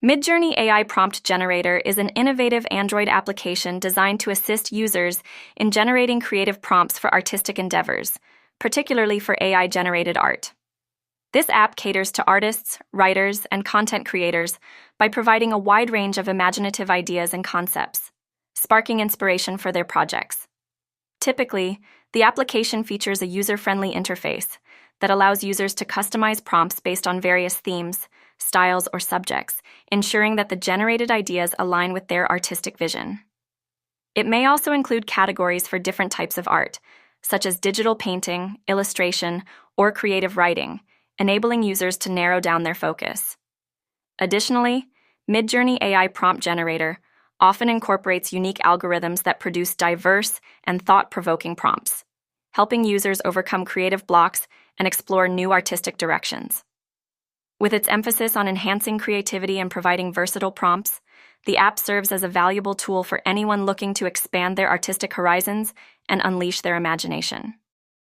Midjourney AI Prompt Generator is an innovative Android application designed to assist users in generating creative prompts for artistic endeavors, particularly for AI-generated art. This app caters to artists, writers, and content creators by providing a wide range of imaginative ideas and concepts, sparking inspiration for their projects. Typically, the application features a user-friendly interface that allows users to customize prompts based on various themes, styles, or subjects, ensuring that the generated ideas align with their artistic vision. It may also include categories for different types of art, such as digital painting, illustration, or creative writing, enabling users to narrow down their focus. Additionally, Midjourney AI Prompt Generator often incorporates unique algorithms that produce diverse and thought-provoking prompts, helping users overcome creative blocks and explore new artistic directions. With its emphasis on enhancing creativity and providing versatile prompts, the app serves as a valuable tool for anyone looking to expand their artistic horizons and unleash their imagination.